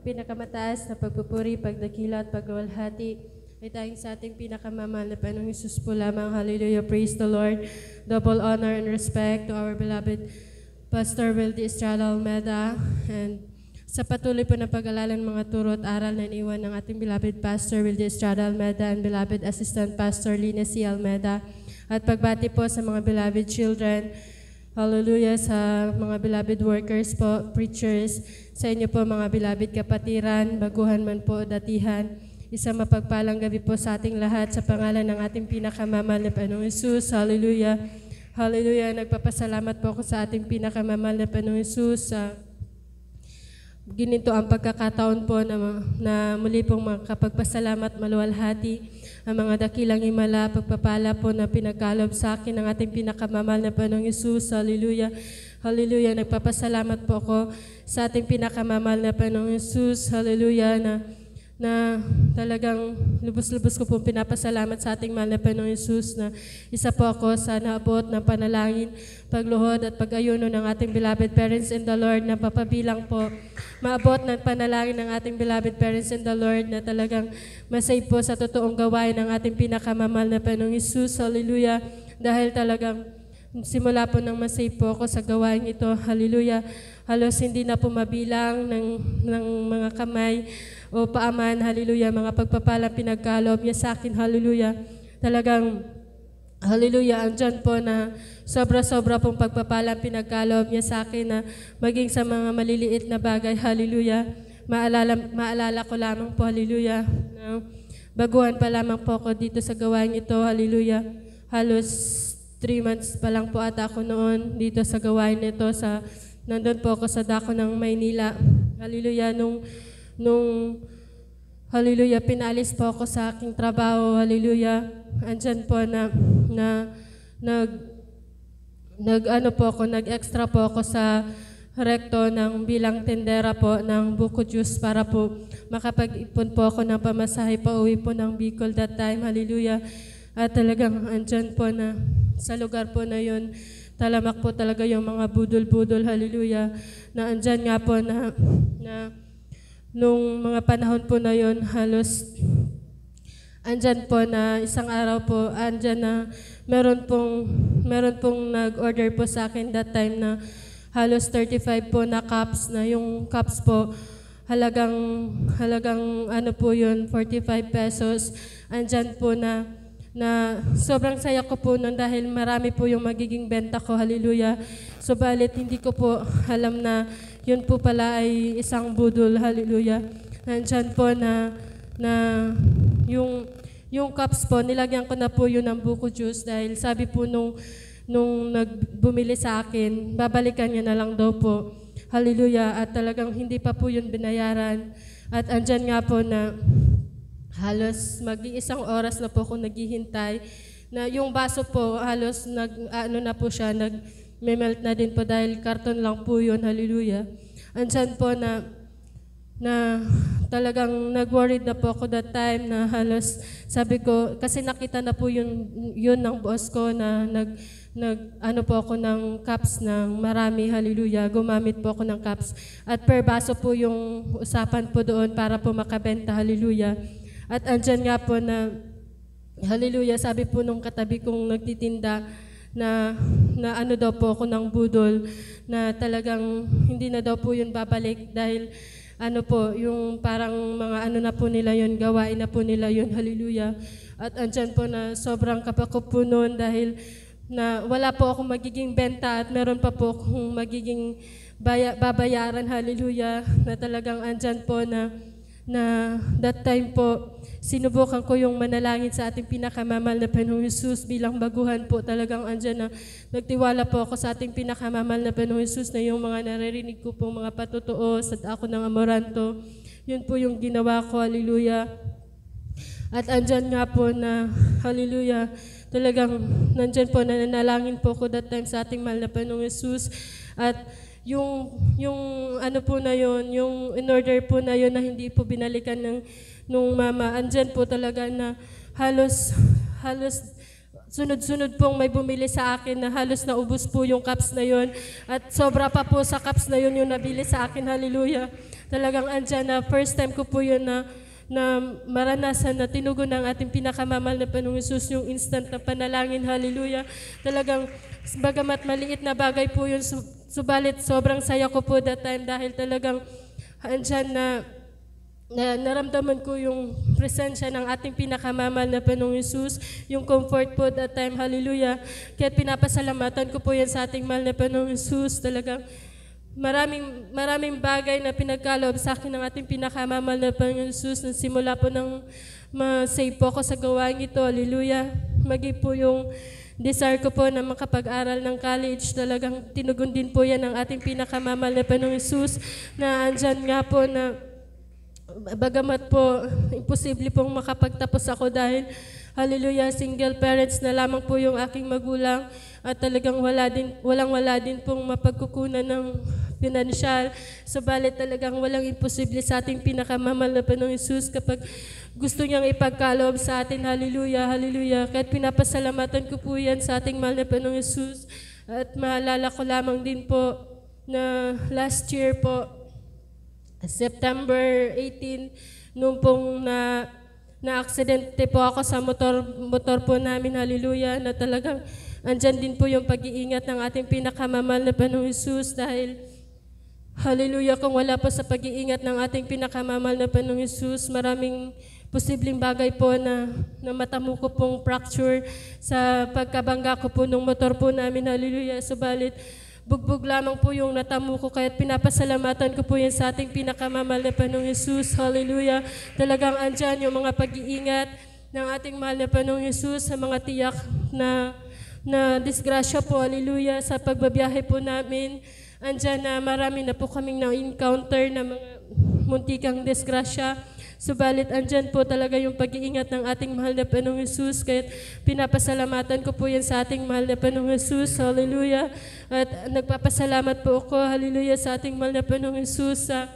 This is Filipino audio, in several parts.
pinakamataas na pagpupuri, pagdakila at pagwalhati ay tayong sa ating pinakamamahal na Panginoong Hesus po lamang. Hallelujah, praise the Lord. Double honor and respect to our beloved Pastor Wildy Estrada Almeda, and sa patuloy po na pag-alalan mga turo at aral na iniwan ng ating beloved Pastor Wildy Estrada Almeda and beloved Assistant Pastor Lina C. Almeda, at pagbati po sa mga beloved children. Hallelujah, sa mga beloved workers po, preachers, sa inyo po mga beloved kapatiran, baguhan man po, datihan. Isang mapagpalang gabi po sa ating lahat sa pangalan ng ating pinakamamahal na Panginoong Hesus. Hallelujah. Hallelujah. Nagpapasalamat po ako sa ating pinakamamahal na Panginoong Hesus sa ginito ang pagkakataon po na muli pong makapagpasalamat maluwalhati ang mga dakilang himala, pagpapala po na pinagkalob sa akin ng ating pinakamamahal na Panginoong Hesus. Hallelujah. Hallelujah. Nagpapasalamat po ako sa ating pinakamamahal na Panginoong Hesus. Hallelujah. Na talagang lubos-lubos ko pong pinapasalamat sa ating mahal na Panginoong Hesus na isa po ako sa naabot ng panalangin, pagluhod at pag-ayuno ng ating beloved parents in the Lord, na papabilang po maabot ng panalangin ng ating beloved parents in the Lord na talagang masay po sa totoong gawain ng ating pinakamamahal na Panginoong Hesus. Hallelujah. Dahil talagang simula po ng masay po ako sa gawain ito. Hallelujah. Halos hindi na po mabilang ng mga kamay o paaman, hallelujah, mga pagpapalang pinagkaloob niya sa akin, hallelujah. Talagang, hallelujah, andyan po na sobra-sobra pong pagpapalang pinagkaloob niya sa akin na maging sa mga maliliit na bagay, hallelujah. Maalala ko lamang po, hallelujah, na baguhan pa lamang po ako dito sa gawain ito, hallelujah. Halos 3 months pa lang po ata ako noon dito sa gawain nito, nandun po ako sa dako ng Maynila, hallelujah, nung hallelujah, pinalis po ako sa aking trabaho, hallelujah, andyan po nag-extra po ako sa rekto ng bilang tendera po ng buko juice para po makapag-ipon po ako ng pamasahe pa uwi po ng Bicol that time, hallelujah. At talagang andyan po na sa lugar po na yun, talamak po talaga yung mga budol-budol, hallelujah, na andyan nga po na nung mga panahon po na yon, halos andyan po na isang araw po, andyan na meron pong nag-order po sa akin that time na halos 35 po na cups, na yung cups po halagang ano po yun, 45 pesos. Andyan po na sobrang saya ko po nun dahil marami po yung magiging benta ko, hallelujah. Subalit hindi ko po alam na yun po pala ay isang budol, hallelujah. Nandyan po na yung cups po, nilagyan ko na po yun ng buko juice dahil sabi po nung nagbumili sa akin, babalikan niya na lang daw po, hallelujah. At talagang hindi pa po yun binayaran. At andyan nga po na halos mag-iisang oras na po akong naghihintay na yung baso po halos na po siya, nag-melt na din po dahil karton lang po yun, hallelujah. Andyan po na talagang nag-worried na po ako that time na halos sabi ko, kasi nakita na po yun ng boss ko na ano po ako ng cups ng marami, hallelujah. Gumamit po ako ng cups at per baso po yung usapan po doon para po makabenta, hallelujah. At andyan nga po na, hallelujah, sabi po nung katabi kong nagtitinda na ano daw po ako ng budol, na talagang hindi na daw po yun babalik dahil ano po, yung parang mga ano na po nila yun, gawain na po nila yun, hallelujah. At andyan po na sobrang kapako po noon dahil na wala po akong magiging benta at meron pa po akong magiging babayaran, hallelujah, na talagang andyan po na that time po, sinubukan ko yung manalangin sa ating pinakamamahal na Panginoong Hesus bilang baguhan po. Talagang andyan na nagtiwala po ako sa ating pinakamamahal na Panginoong Hesus na yung mga naririnig ko pong mga patutuo sa ako ng Amoranto, yun po yung ginawa ko, hallelujah. At andyan nga po na, hallelujah, talagang nandyan po na nanalangin po ko that time sa ating mahal na Panginoong Hesus. At yung ano po na yun, yung in-order po na yun na hindi po binalikan nung mama, andyan po talaga na halos sunod-sunod pong may bumili sa akin na halos naubos po yung cups na yon. At sobra pa po sa cups na yon yung nabili sa akin. Hallelujah. Talagang andyan na first time ko po yun na maranasan na tinugon ng ating pinakamamahal na Panginoong Hesus yung instant na panalangin. Hallelujah. Talagang bagamat maliit na bagay po yun, subalit sobrang saya ko po that time dahil talagang andyan na naramdaman ko yung presensya ng ating pinakamamahal na Panginoong Hesus, yung comfort po that time. Hallelujah. Kaya pinapasalamatan ko po yan sa ating mahal na Panginoong Hesus. Talagang maraming bagay na pinagkaloob sa akin ng ating pinakamamahal na Panginoong Hesus nang simula po nang ma-save po ako sa gawain ito. Hallelujah. Magi po yung desire ko po na makapag-aral ng college. Talagang tinugon din po yan ng ating pinakamamahal na Panginoong Hesus na andyan nga po na bagamat po, imposible pong makapagtapos ako dahil, hallelujah, single parents na lamang po yung aking magulang at talagang walang-wala din pong mapagkukunan ng pinansyal. Subalit talagang walang imposible sa ating pinakamamahal na Panginoong Hesus kapag gusto niyang ipagkaloob sa atin. Hallelujah, hallelujah. Kahit pinapasalamatan ko po yan sa ating mahal na Panginoong Hesus. At maalala ko lamang din po na last year po, September 18, nung pong na-aksidente po ako sa motor po namin, hallelujah, na talagang andyan din po yung pag-iingat ng ating pinakamamahal na Panginoong Hesus dahil, hallelujah, kung wala po sa pag-iingat ng ating pinakamamahal na Panginoong Hesus, maraming posibleng bagay po na matamo ko pong fracture sa pagkabangga ko po nung motor po namin, hallelujah, subalit, bugbog lamang po yung natamo ko, kaya pinapasalamatan ko po yan sa ating pinakamamahal na Panginoong Hesus. Hallelujah. Talagang andyan yung mga pag-iingat ng ating mahal na Panginoong Hesus sa mga tiyak na disgrasya po. Hallelujah. Sa pagbabiyahe po namin, andyan na marami na po kaming na-encounter na mga muntikang disgrasya. Subalit andyan po talaga yung pag-iingat ng ating mahal na Panginoong Hesus. Kaya pinapasalamatan ko po yan sa ating mahal na Panginoong Hesus. Hallelujah. At nagpapasalamat po ako, hallelujah, sa ating mahal na Panginoong Hesus sa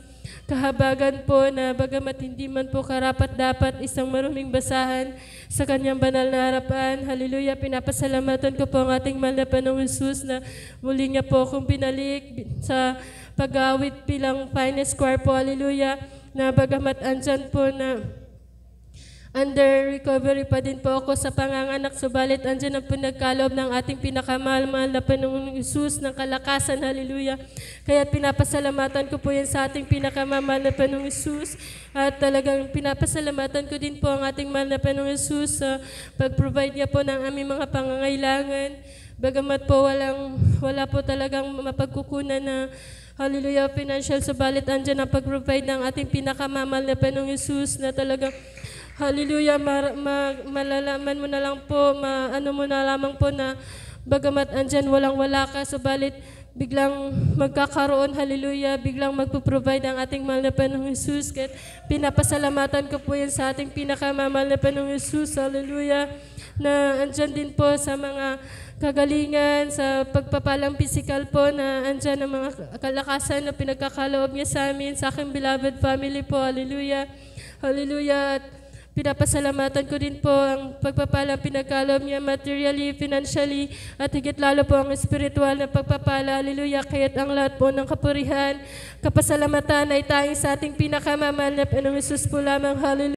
kahabagan po na bagamat hindi man po karapat-dapat isang maruming basahan sa kanyang banal na harapan. Hallelujah. Pinapasalamatan ko po ang ating mahal na Panginoong Hesus na muli niya po akong binalik sa pag-awit bilang finest choir po. Hallelujah. Na bagamat andyan po na under recovery pa din po ako sa panganganak, subalit andyan ang pinagkaloob ng ating pinakamahal-mahal na Panginoong Hesus ng kalakasan. Hallelujah. Kaya pinapasalamatan ko po yan sa ating pinakamahal na Panginoong Hesus at talagang pinapasalamatan ko din po ang ating mahal na Panginoong Hesus sa pag-provide niya po ng aming mga pangangailangan. Bagamat po wala po talagang mapagkukunan na hallelujah, financial, subalit andyan ang pag-provide ng ating pinakamamahal na Panginoong Hesus na talagang, hallelujah, malalaman mo na lang po, ano mo na lamang po na bagamat andyan walang-wala ka, subalit biglang magkakaroon, hallelujah, biglang magpo-provide ang ating mahal na Panginoong Hesus. Kaya pinapasalamatan ko po yan sa ating pinakamamahal na Panginoong Hesus, hallelujah, na andyan din po sa mga kagalingan, sa pagpapalang physical po na andyan ang mga kalakasan na pinagkakaloob niya sa amin, sa aking beloved family po. Hallelujah. Hallelujah. At pinapasalamatan ko din po ang pagpapalang pinagkaloob niya materially, financially, at higit lalo po ang spiritual na pagpapala. Hallelujah. Kaya't ang lahat po ng kapurihan, kapasalamatan ay tanging sa ating pinakamamahal na Panginoong Hesus po lamang. Hallelujah.